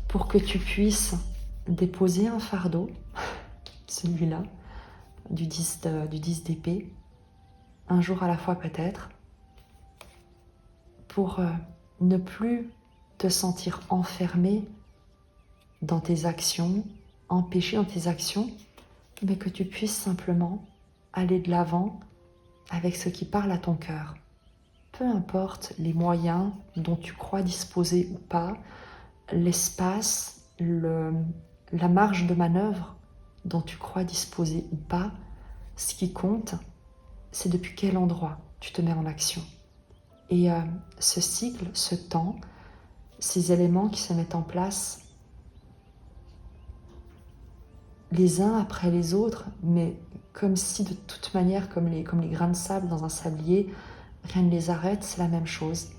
[SPEAKER 1] pour que tu puisses déposer un fardeau, celui-là, du 10 d'épée, un jour à la fois peut-être, pour ne plus te sentir enfermé dans tes actions, empêché dans tes actions, mais que tu puisses simplement aller de l'avant avec ce qui parle à ton cœur. Peu importe les moyens dont tu crois disposer ou pas, l'espace, la marge de manœuvre dont tu crois disposer ou pas, ce qui compte, c'est depuis quel endroit tu te mets en action. Et ce cycle, ce temps, ces éléments qui se mettent en place les uns après les autres, mais comme si de toute manière, comme les grains de sable dans un sablier, rien ne les arrête, c'est la même chose.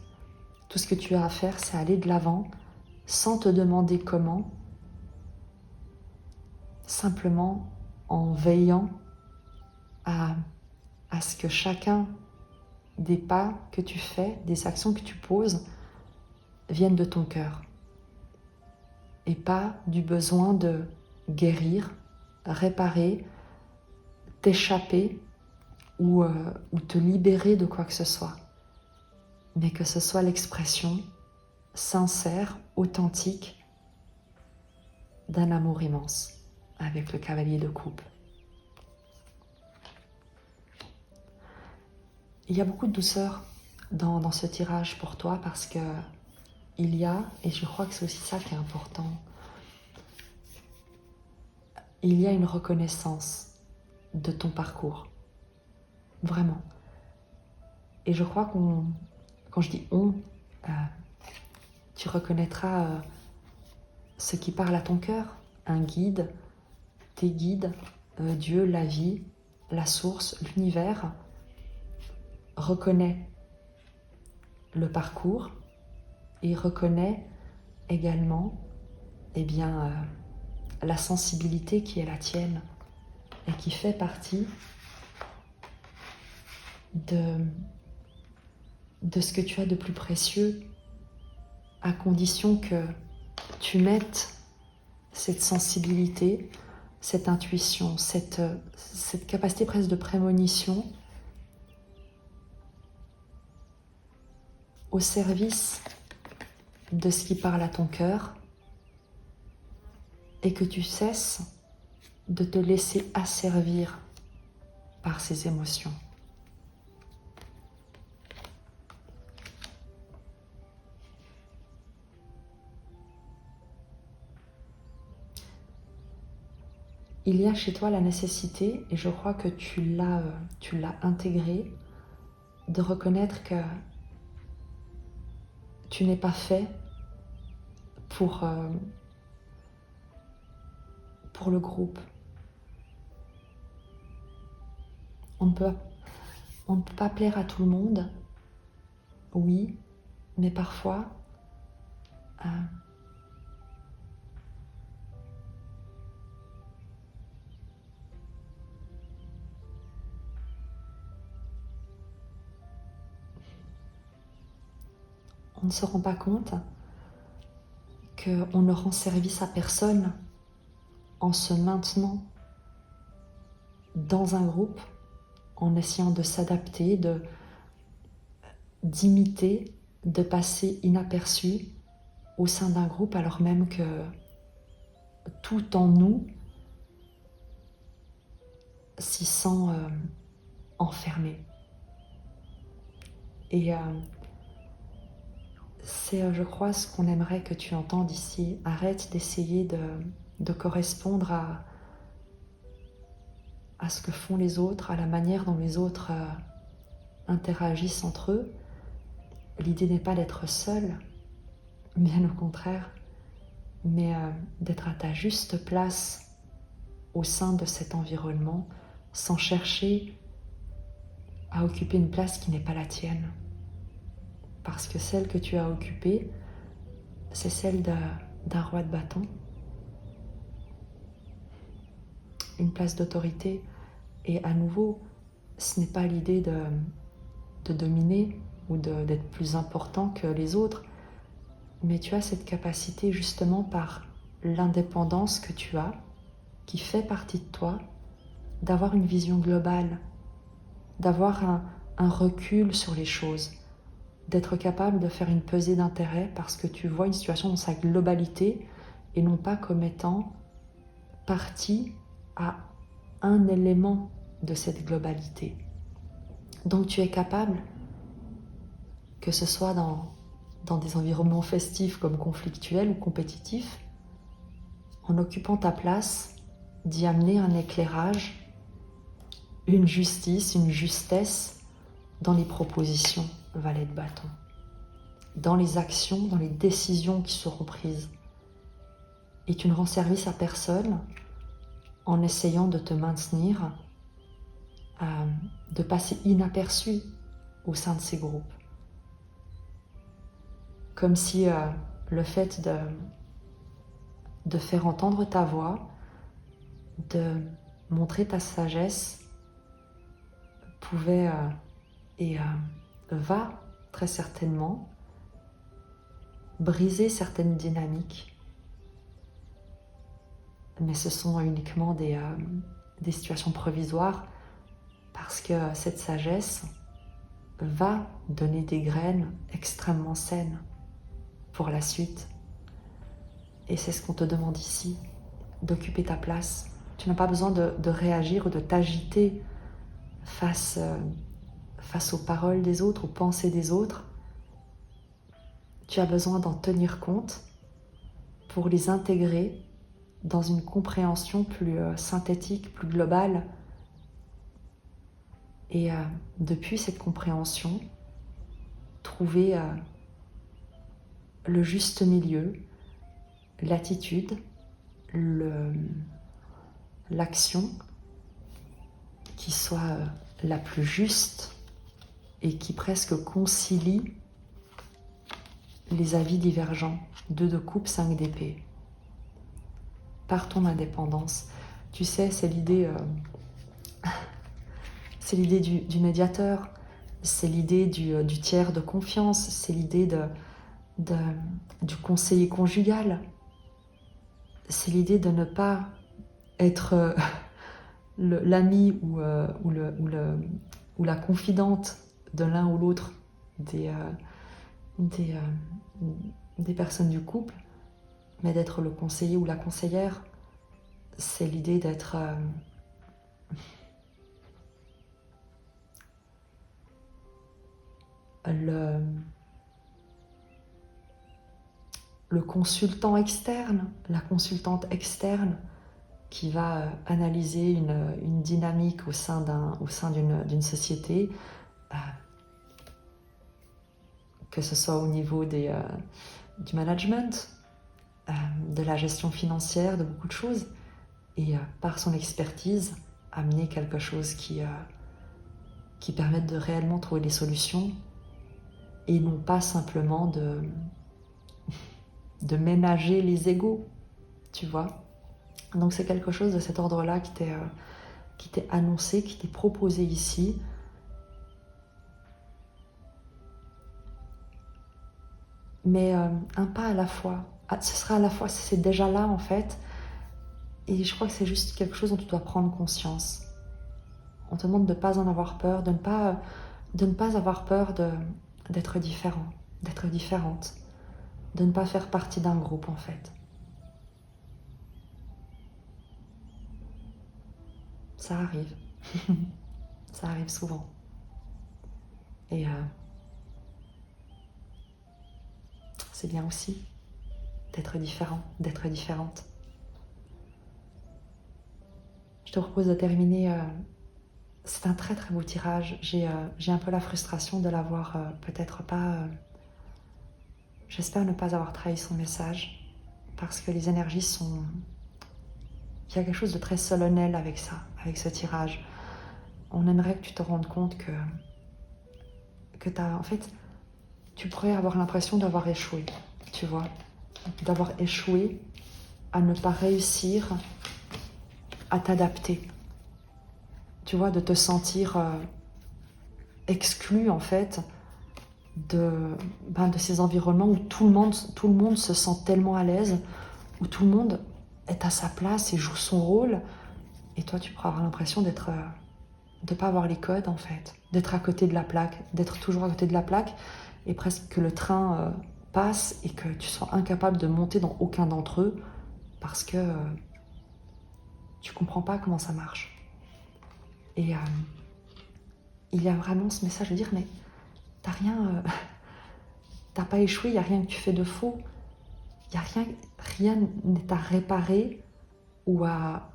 [SPEAKER 1] Tout ce que tu as à faire, c'est aller de l'avant, sans te demander comment, simplement en veillant à ce que chacun des pas que tu fais, des actions que tu poses, viennent de ton cœur. Et pas du besoin de guérir, réparer, t'échapper ou te libérer de quoi que ce soit. Mais que ce soit l'expression sincère, authentique d'un amour immense avec le cavalier de coupe. Il y a beaucoup de douceur dans ce tirage pour toi parce que il y a, et je crois que c'est aussi ça qui est important, il y a une reconnaissance de ton parcours. Vraiment. Et je crois quand je dis on, tu reconnaîtras ce qui parle à ton cœur, un guide, tes guides, Dieu, la vie, la source, l'univers. Reconnais le parcours et reconnais également la sensibilité qui est la tienne et qui fait partie de ce que tu as de plus précieux, à condition que tu mettes cette sensibilité, cette intuition, cette capacité presque de prémonition au service de ce qui parle à ton cœur et que tu cesses de te laisser asservir par ces émotions. Il y a chez toi la nécessité, et je crois que tu l'as intégré, de reconnaître que tu n'es pas fait pour le groupe. On ne peut pas plaire à tout le monde, oui, mais parfois on ne se rend pas compte qu'on ne rend service à personne en se maintenant dans un groupe, en essayant de s'adapter, d'imiter, de passer inaperçu au sein d'un groupe, alors même que tout en nous s'y sent enfermé. Et c'est, je crois, ce qu'on aimerait que tu entendes ici. Arrête d'essayer de correspondre à ce que font les autres, à la manière dont les autres interagissent entre eux. L'idée n'est pas d'être seul, bien au contraire, mais d'être à ta juste place au sein de cet environnement, sans chercher à occuper une place qui n'est pas la tienne. Parce que celle que tu as occupée, c'est celle d'un roi de bâton, une place d'autorité. Et à nouveau, ce n'est pas l'idée de dominer ou d'être plus important que les autres, mais tu as cette capacité justement par l'indépendance que tu as, qui fait partie de toi, d'avoir une vision globale, d'avoir un recul sur les choses, d'être capable de faire une pesée d'intérêt parce que tu vois une situation dans sa globalité et non pas comme étant partie à un élément de cette globalité. Donc tu es capable, que ce soit dans des environnements festifs comme conflictuels ou compétitifs, en occupant ta place, d'y amener un éclairage, une justice, une justesse dans les propositions, valet de bâton, dans les actions, dans les décisions qui seront prises. Et tu ne rends service à personne en essayant de te maintenir, de passer inaperçu au sein de ces groupes. Comme si le fait de faire entendre ta voix, de montrer ta sagesse, pouvait va très certainement briser certaines dynamiques. Mais ce sont uniquement des situations provisoires parce que cette sagesse va donner des graines extrêmement saines pour la suite. Et c'est ce qu'on te demande ici, d'occuper ta place. Tu n'as pas besoin de réagir ou de t'agiter face aux paroles des autres, aux pensées des autres. Tu as besoin d'en tenir compte pour les intégrer dans une compréhension plus synthétique, plus globale. Et depuis cette compréhension, trouver le juste milieu, l'attitude, l'action qui soit la plus juste et qui presque concilie les avis divergents. 2 de coupe, 5 d'épée. Par ton indépendance. Tu sais, c'est l'idée du médiateur, c'est l'idée du tiers de confiance, c'est l'idée du conseiller conjugal. C'est l'idée de ne pas être l'ami ou la confidente de l'un ou l'autre des personnes du couple, mais d'être le conseiller ou la conseillère. C'est l'idée d'être le consultant externe, la consultante externe qui va analyser une dynamique au sein d'une société, que ce soit au niveau du management, de la gestion financière, de beaucoup de choses, et par son expertise, amener quelque chose qui permette de réellement trouver des solutions, et non pas simplement de ménager les égos, tu vois. Donc c'est quelque chose de cet ordre-là qui t'est annoncé, qui t'est proposé ici. Mais un pas à la fois. Ce sera à la fois, c'est déjà là en fait. Et je crois que c'est juste quelque chose dont tu dois prendre conscience. On te demande de ne pas en avoir peur, de ne pas avoir peur d'être différent, d'être différente, de ne pas faire partie d'un groupe en fait. Ça arrive. Ça arrive souvent. Et c'est bien aussi d'être différent, d'être différente. Je te propose de terminer. C'est un très très beau tirage. J'ai un peu la frustration de l'avoir peut-être pas... J'espère ne pas avoir trahi son message, parce que les énergies sont... Il y a quelque chose de très solennel avec ça, avec ce tirage. On aimerait que tu te rendes compte que en fait, tu pourrais avoir l'impression d'avoir échoué, tu vois, d'avoir échoué à ne pas réussir à t'adapter, tu vois, de te sentir exclu en fait de ces environnements où tout le monde se sent tellement à l'aise, où tout le monde est à sa place et joue son rôle, et toi tu pourras avoir l'impression de pas avoir les codes en fait, d'être à côté de la plaque, d'être toujours à côté de la plaque, et presque que le train passe et que tu sois incapable de monter dans aucun d'entre eux parce que tu comprends pas comment ça marche. Et il y a vraiment ce message de dire mais t'as rien, t'as pas échoué, il y a rien que tu fais de faux, il y a rien n'est à réparer ou à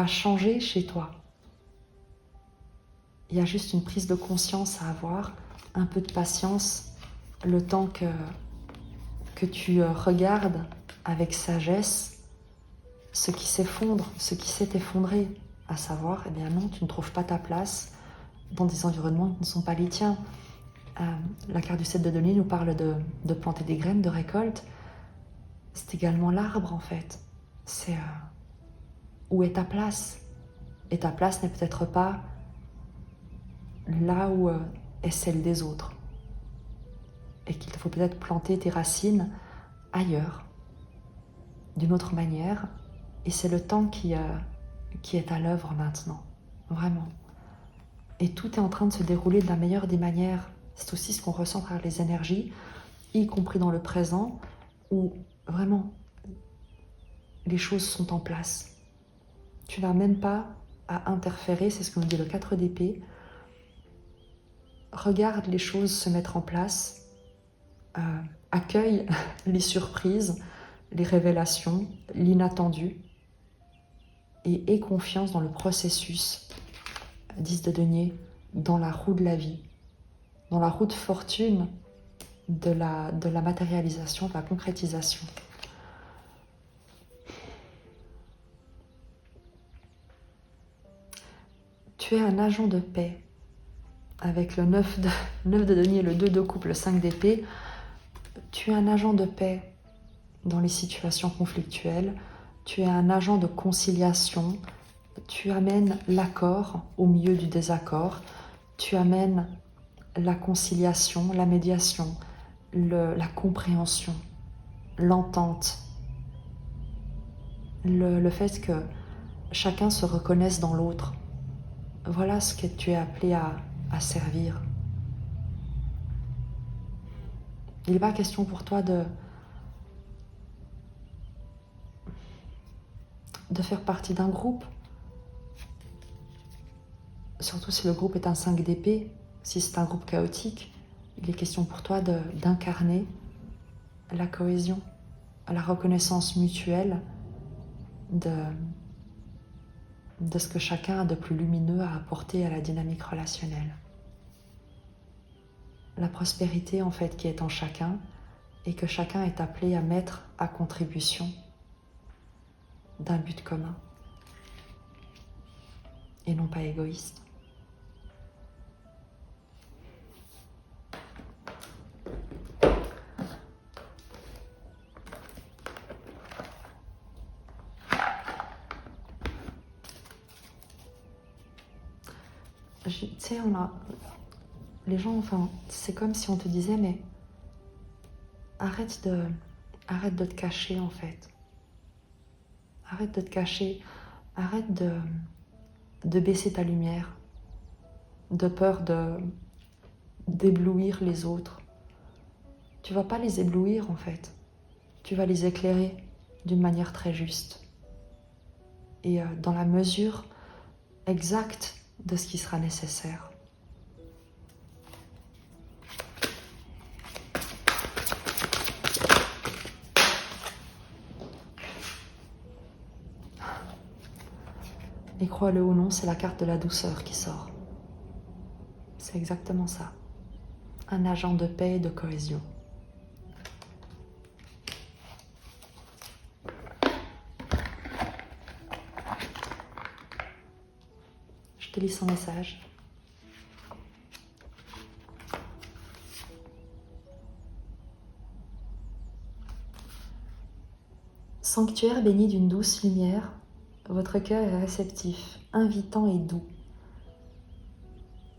[SPEAKER 1] changer chez toi. Il y a juste une prise de conscience à avoir, un peu de patience, le temps que tu regardes avec sagesse ce qui s'effondre, ce qui s'est effondré, à savoir, eh bien non, tu ne trouves pas ta place dans des environnements qui ne sont pas les tiens. La carte du 7 de denier nous parle de planter des graines, de récolte. C'est également l'arbre en fait. C'est où est ta place? Et ta place n'est peut-être pas là où est celle des autres. Et qu'il te faut peut-être planter tes racines ailleurs, d'une autre manière. Et c'est le temps qui est à l'œuvre maintenant, vraiment. Et tout est en train de se dérouler de la meilleure des manières. C'est aussi ce qu'on ressent par les énergies, y compris dans le présent, où vraiment les choses sont en place. Tu n'as même pas à interférer, c'est ce que nous dit le 4 d'épée. Regarde les choses se mettre en place, accueille les surprises, les révélations, l'inattendu, et aie confiance dans le processus, 10 de denier, dans la roue de la vie, dans la roue de fortune de la matérialisation, de la concrétisation. Tu es un agent de paix avec le 9 de denier, le 2 de coupe, le 5 d'épée. Tu es un agent de paix dans les situations conflictuelles. Tu es un agent de conciliation. Tu amènes l'accord au milieu du désaccord. Tu amènes la conciliation, la médiation, la compréhension, l'entente. Le fait que chacun se reconnaisse dans l'autre. Voilà ce que tu es appelé à servir. Il n'est pas question pour toi de faire partie d'un groupe, surtout si le groupe est un 5 d'épée, si c'est un groupe chaotique. Il est question pour toi d'incarner la cohésion, la reconnaissance mutuelle de ce que chacun a de plus lumineux à apporter à la dynamique relationnelle. La prospérité en fait qui est en chacun et que chacun est appelé à mettre à contribution d'un but commun et non pas égoïste. Tu sais, les gens, enfin, c'est comme si on te disait, mais arrête de te cacher en fait. Arrête de te cacher, arrête de baisser ta lumière, de peur d'éblouir les autres. Tu vas pas les éblouir en fait, tu vas les éclairer d'une manière très juste et dans la mesure exacte de ce qui sera nécessaire. Et crois-le ou non, c'est la carte de la douceur qui sort. C'est exactement ça. Un agent de paix et de cohésion. Je te lis son message. Sanctuaire béni d'une douce lumière, votre cœur est réceptif, invitant et doux.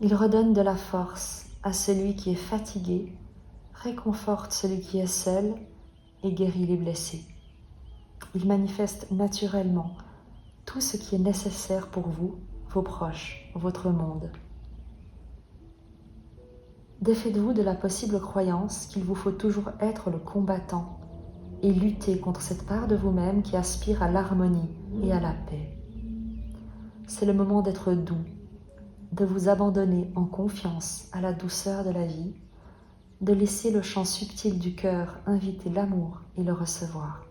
[SPEAKER 1] Il redonne de la force à celui qui est fatigué, réconforte celui qui est seul et guérit les blessés. Il manifeste naturellement tout ce qui est nécessaire pour vous, vos proches, votre monde. Défaites-vous de la possible croyance qu'il vous faut toujours être le combattant et lutter contre cette part de vous-même qui aspire à l'harmonie et à la paix. C'est le moment d'être doux, de vous abandonner en confiance à la douceur de la vie, de laisser le chant subtil du cœur inviter l'amour et le recevoir.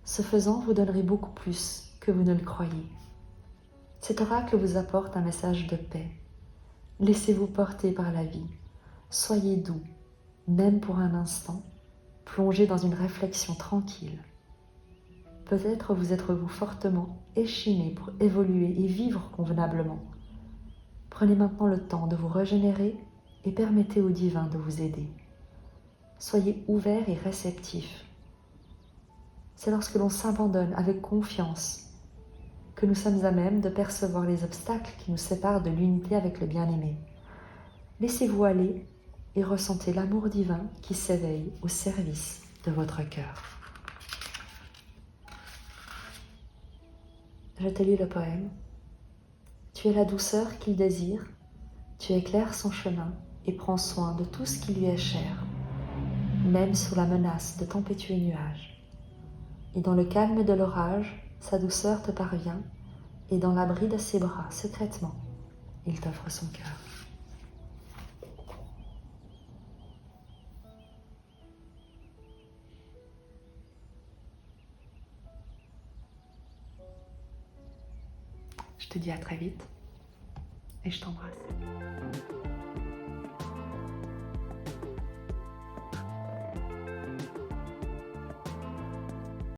[SPEAKER 1] Ce faisant, vous donnerez beaucoup plus que vous ne le croyez. Cet oracle vous apporte un message de paix. Laissez-vous porter par la vie. Soyez doux, même pour un instant, plongez dans une réflexion tranquille. Peut-être vous êtes-vous fortement échiné pour évoluer et vivre convenablement. Prenez maintenant le temps de vous régénérer et permettez au divin de vous aider. Soyez ouvert et réceptif. C'est lorsque l'on s'abandonne avec confiance que nous sommes à même de percevoir les obstacles qui nous séparent de l'unité avec le bien-aimé. Laissez-vous aller et ressentez l'amour divin qui s'éveille au service de votre cœur. Je te lis le poème. Tu es la douceur qu'il désire, tu éclaires son chemin et prends soin de tout ce qui lui est cher, même sous la menace de tempétueux nuages. Et dans le calme de l'orage, sa douceur te parvient, et dans l'abri de ses bras, secrètement, il t'offre son cœur. te dis à très vite et je t'embrasse.